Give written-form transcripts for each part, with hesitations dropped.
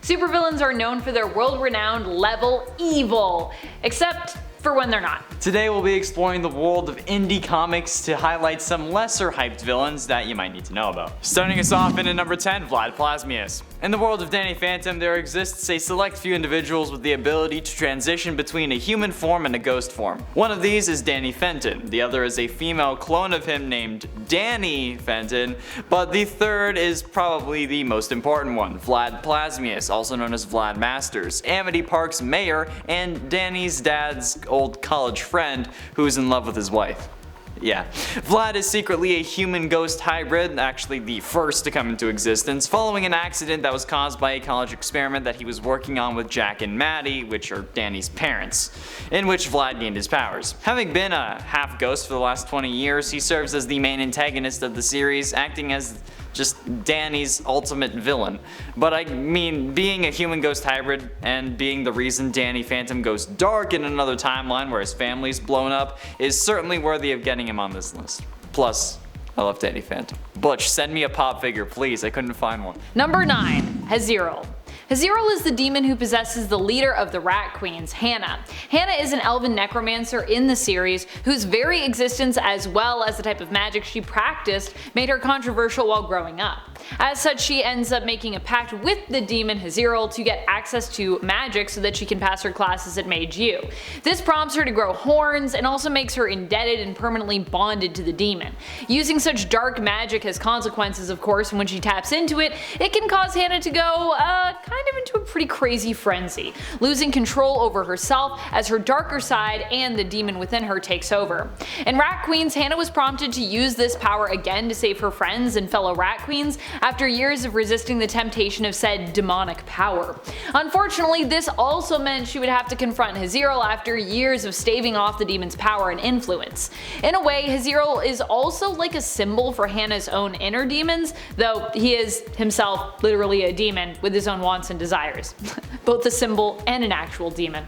Supervillains are known for their world-renowned level evil, except for when they're not. Today we'll be exploring the world of indie comics to highlight some lesser hyped villains that you might need to know about. Starting us off in at number 10, Vlad Plasmius. In the world of Danny Phantom, there exists a select few individuals with the ability to transition between a human form and a ghost form. One of these is Danny Fenton, the other is a female clone of him named Danny Fenton, but the third is probably the most important one, Vlad Plasmius, also known as Vlad Masters, Amity Park's mayor and Danny's dad's old college friend who's in love with his wife. Yeah. Vlad is secretly a human-ghost hybrid, actually the first to come into existence, following an accident that was caused by a college experiment that he was working on with Jack and Maddie, which are Danny's parents, in which Vlad gained his powers. Having been a half-ghost for the last 20 years, he serves as the main antagonist of the series, acting as just Danny's ultimate villain. But I mean, being a human-ghost hybrid and being the reason Danny Phantom goes dark in another timeline where his family's blown up is certainly worthy of getting him on this list. Plus, I love Danny Phantom. Butch, send me a pop figure, please. I couldn't find one. Number 9. Hazirel. Hazirel is the demon who possesses the leader of the Rat Queens, Hannah. Hannah is an elven necromancer in the series whose very existence as well as the type of magic she practiced made her controversial while growing up. As such, she ends up making a pact with the demon Hazirel to get access to magic so that she can pass her classes at Mage U. This prompts her to grow horns and also makes her indebted and permanently bonded to the demon. Using such dark magic has consequences, of course, and when she taps into it, it can cause Hannah to go kind of into a pretty crazy frenzy, losing control over herself as her darker side and the demon within her takes over. In Rat Queens, Hannah was prompted to use this power again to save her friends and fellow Rat Queens after years of resisting the temptation of said demonic power. Unfortunately, this also meant she would have to confront Hazirel after years of staving off the demon's power and influence. In a way, Hazirel is also like a symbol for Hannah's own inner demons, though he is himself literally a demon with his own wants and desires. Both a symbol and an actual demon.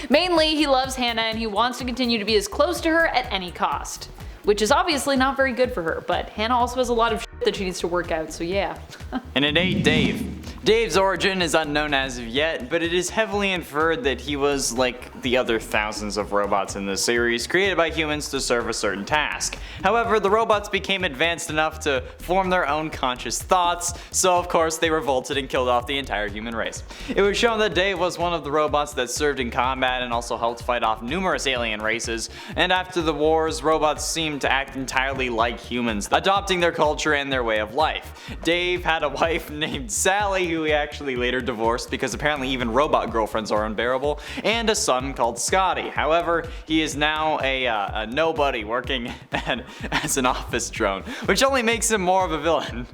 Mainly, he loves Hannah and he wants to continue to be as close to her at any cost. Which is obviously not very good for her, but Hannah also has a lot of shit that she needs to work out, so yeah. And at 8, Dave. Dave's origin is unknown as of yet, but it is heavily inferred that he was like the other thousands of robots in this series, created by humans to serve a certain task. However, the robots became advanced enough to form their own conscious thoughts, so of course they revolted and killed off the entire human race. It was shown that Dave was one of the robots that served in combat and also helped fight off numerous alien races, and after the wars, robots seemed to act entirely like humans, adopting their culture and their way of life. Dave had a wife named Sally, who he actually later divorced because apparently even robot girlfriends are unbearable, and a son called Scotty. However, he is now a nobody working as an office drone, which only makes him more of a villain,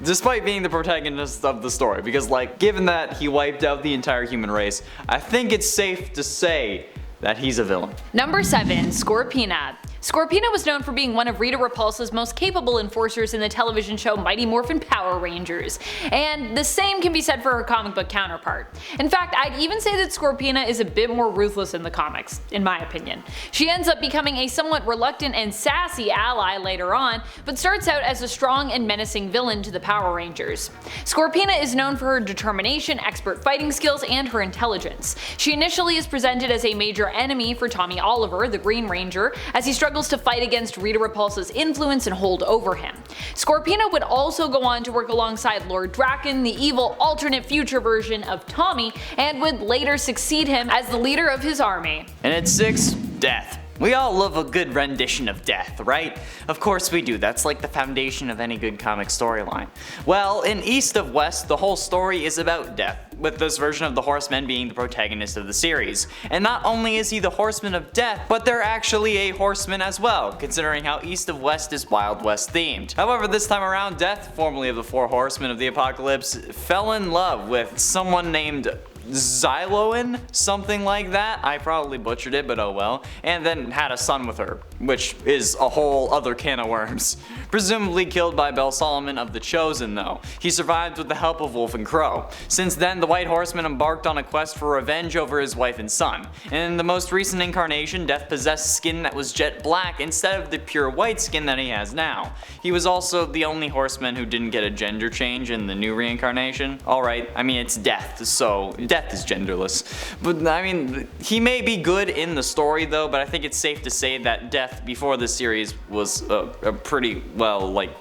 despite being the protagonist of the story, because like, given that he wiped out the entire human race, I think it's safe to say that he's a villain. Number 7. Scorpina. Scorpina was known for being one of Rita Repulsa's most capable enforcers in the television show Mighty Morphin Power Rangers, and the same can be said for her comic book counterpart. In fact, I'd even say that Scorpina is a bit more ruthless in the comics, in my opinion. She ends up becoming a somewhat reluctant and sassy ally later on, but starts out as a strong and menacing villain to the Power Rangers. Scorpina is known for her determination, expert fighting skills, and her intelligence. She initially is presented as a major enemy for Tommy Oliver, the Green Ranger, as he struggles to fight against Rita Repulsa's influence and hold over him. Scorpina would also go on to work alongside Lord Draken, the evil alternate future version of Tommy, and would later succeed him as the leader of his army. And at 6, Death. We all love a good rendition of death, right? Of course we do, that's like the foundation of any good comic storyline. Well, in East of West, the whole story is about death, with this version of the Horseman being the protagonist of the series. And not only is he the Horseman of Death, but they're actually a horseman as well, considering how East of West is Wild West themed. However, this time around, Death, formerly of the 4 Horsemen of the Apocalypse, fell in love with someone named Xyloin, something like that. I probably butchered it, but oh well. And then had a son with her, which is a whole other can of worms. Presumably killed by Bel Solomon of the Chosen though. He survived with the help of Wolf and Crow. Since then, the White Horseman embarked on a quest for revenge over his wife and son. In the most recent incarnation, Death possessed skin that was jet black instead of the pure white skin that he has now. He was also the only horseman who didn't get a gender change in the new reincarnation. Alright, I mean it's Death, so Death is genderless. But I mean, he may be good in the story though, but I think it's safe to say that Death before this series was a pretty, well, like,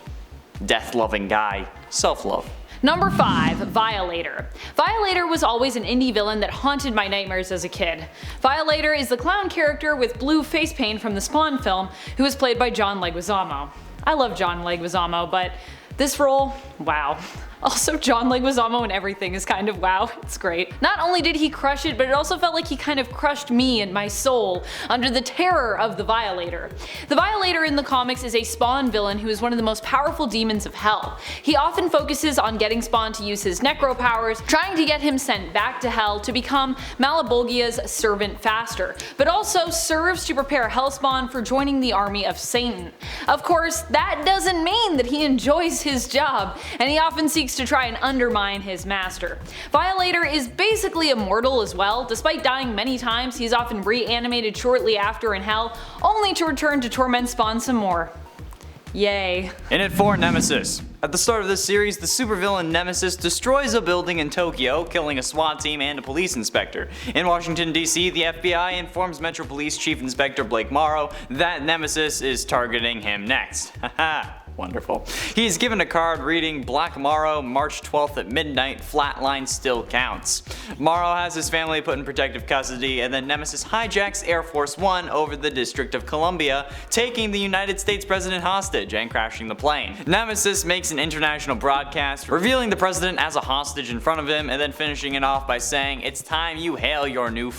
death-loving guy. Self-love. Number 5. Violator. Violator was always an indie villain that haunted my nightmares as a kid. Violator is the clown character with blue face paint from the Spawn film, who was played by John Leguizamo. I love John Leguizamo, but this role, wow. Also, John Leguizamo and everything is kind of wow, it's great. Not only did he crush it, but it also felt like he kind of crushed me and my soul under the terror of the Violator. The Violator in the comics is a Spawn villain who is one of the most powerful demons of hell. He often focuses on getting Spawn to use his necro powers, trying to get him sent back to hell to become Malabolgia's servant faster, but also serves to prepare Hellspawn for joining the army of Satan. Of course, that doesn't mean that he enjoys his job, and he often seeks to try and undermine his master. Violator is basically immortal as well. Despite dying many times, he's often reanimated shortly after in hell, only to return to torment Spawn some more. Yay. In at 4, Nemesis. At the start of this series, the supervillain Nemesis destroys a building in Tokyo, killing a SWAT team and a police inspector. In Washington, D.C., the FBI informs Metro Police Chief Inspector Blake Morrow that Nemesis is targeting him next. Haha. Wonderful. He is given a card reading Black Morrow, March 12th at midnight, flatline still counts. Morrow has his family put in protective custody, and then Nemesis hijacks Air Force One over the District of Columbia, taking the United States president hostage and crashing the plane. Nemesis makes an international broadcast, revealing the president as a hostage in front of him, and then finishing it off by saying, "It's time you hail your new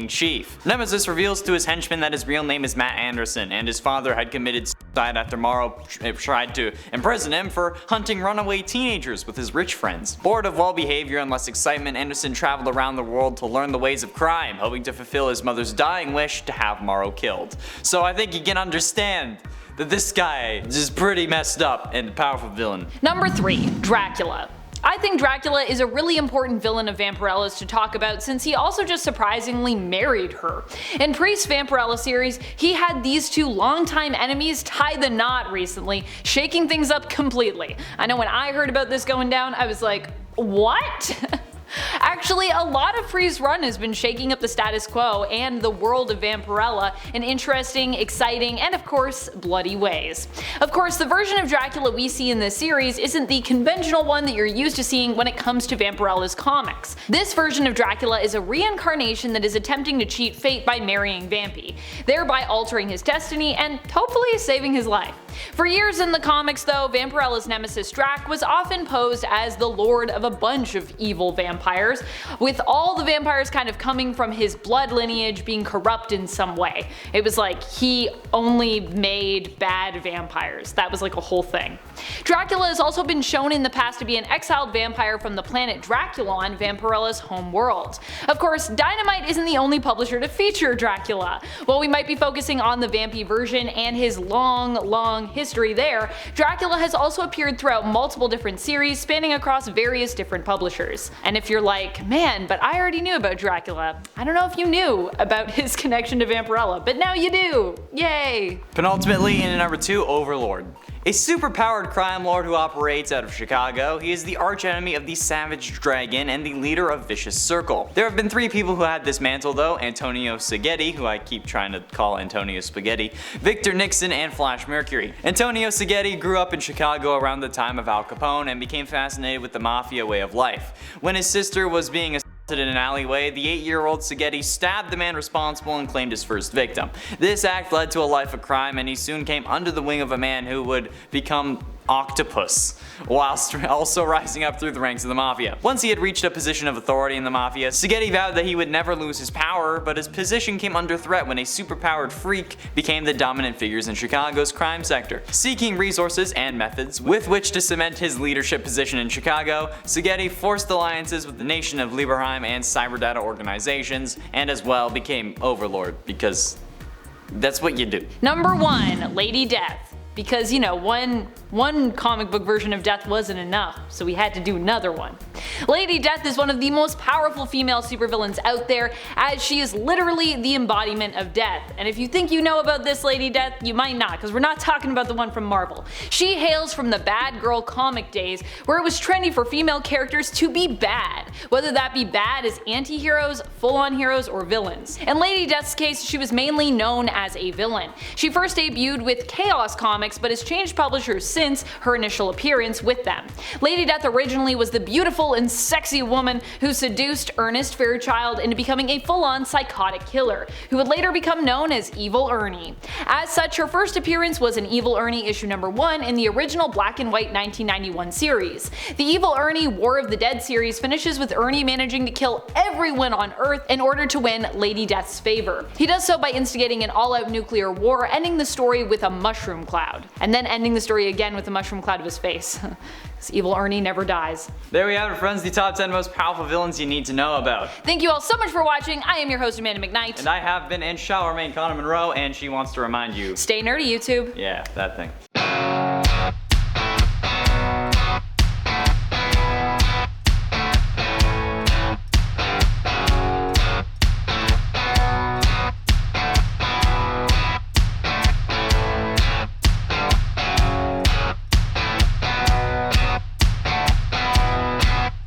chief." Nemesis reveals to his henchman that his real name is Matt Anderson, and his father had committed suicide after Morrow tried to imprison him for hunting runaway teenagers with his rich friends. Bored of well behavior and less excitement, Anderson traveled around the world to learn the ways of crime, hoping to fulfill his mother's dying wish to have Morrow killed. So I think you can understand that this guy is pretty messed up and a powerful villain. Number 3. Dracula. I think Dracula is a really important villain of Vampirella's to talk about, since he also just surprisingly married her. In Priest's Vampirella series, he had these two longtime enemies tie the knot recently, shaking things up completely. I know when I heard about this going down, I was like, what? Actually, a lot of Priest's run has been shaking up the status quo and the world of Vampirella in interesting, exciting, and of course, bloody ways. Of course, the version of Dracula we see in this series isn't the conventional one that you're used to seeing when it comes to Vampirella's comics. This version of Dracula is a reincarnation that is attempting to cheat fate by marrying Vampy, thereby altering his destiny and hopefully saving his life. For years in the comics though, Vampirella's nemesis Drac was often posed as the lord of a bunch of evil vampires, with all the vampires kind of coming from his blood lineage being corrupt in some way. It was like he only made bad vampires. That was like a whole thing. Dracula has also been shown in the past to be an exiled vampire from the planet Draculon, Vampirella's home world. Of course, Dynamite isn't the only publisher to feature Dracula. While we might be focusing on the Vampy version and his long history there, Dracula has also appeared throughout multiple different series spanning across various different publishers. And if you're like, man, but I already knew about Dracula, I don't know if you knew about his connection to Vampirella, but now you do! Yay! Penultimately, in number 2, Overlord. A super-powered crime lord who operates out of Chicago, he is the archenemy of the Savage Dragon and the leader of Vicious Circle. There have been 3 people who had this mantle though: Antonio Seghetti, who I keep trying to call Antonio Spaghetti, Victor Nixon, and Flash Mercury. Antonio Seghetti grew up in Chicago around the time of Al Capone and became fascinated with the mafia way of life. When his sister was being in an alleyway, the 8-year-old Seghetti stabbed the man responsible and claimed his first victim. This act led to a life of crime, and he soon came under the wing of a man who would become octopus, whilst also rising up through the ranks of the Mafia. Once he had reached a position of authority in the Mafia, Sigeti vowed that he would never lose his power, but his position came under threat when a superpowered freak became the dominant figures in Chicago's crime sector. Seeking resources and methods with which to cement his leadership position in Chicago, Sigeti forced alliances with the Nation of Lieberheim and cyberdata organizations, and as well became Overlord, because that's what you do. Number 1, Lady Death. Because, you know, one comic book version of Death wasn't enough, so we had to do another one. Lady Death is one of the most powerful female supervillains out there, as she is literally the embodiment of death. And if you think you know about this Lady Death, you might not, because we're not talking about the one from Marvel. She hails from the bad girl comic days, where it was trendy for female characters to be bad, whether that be bad as anti-heroes, full-on heroes, or villains. In Lady Death's case, she was mainly known as a villain. She first debuted with Chaos Comics, but has changed publishers since her initial appearance with them. Lady Death originally was the beautiful and sexy woman who seduced Ernest Fairchild into becoming a full-on psychotic killer, who would later become known as Evil Ernie. As such, her first appearance was in Evil Ernie issue number 1 in the original black and white 1991 series. The Evil Ernie War of the Dead series finishes with Ernie managing to kill everyone on Earth in order to win Lady Death's favor. He does so by instigating an all-out nuclear war, ending the story with a mushroom cloud, and then ending the story again with a mushroom cloud of his face. This Evil Ernie never dies. There we have it, friends, the top 10 most powerful villains you need to know about. Thank you all so much for watching. I am your host, Amanda McKnight. And I have been and shall remain Connor Monroe, and she wants to remind you. Stay nerdy, YouTube. Yeah, that thing.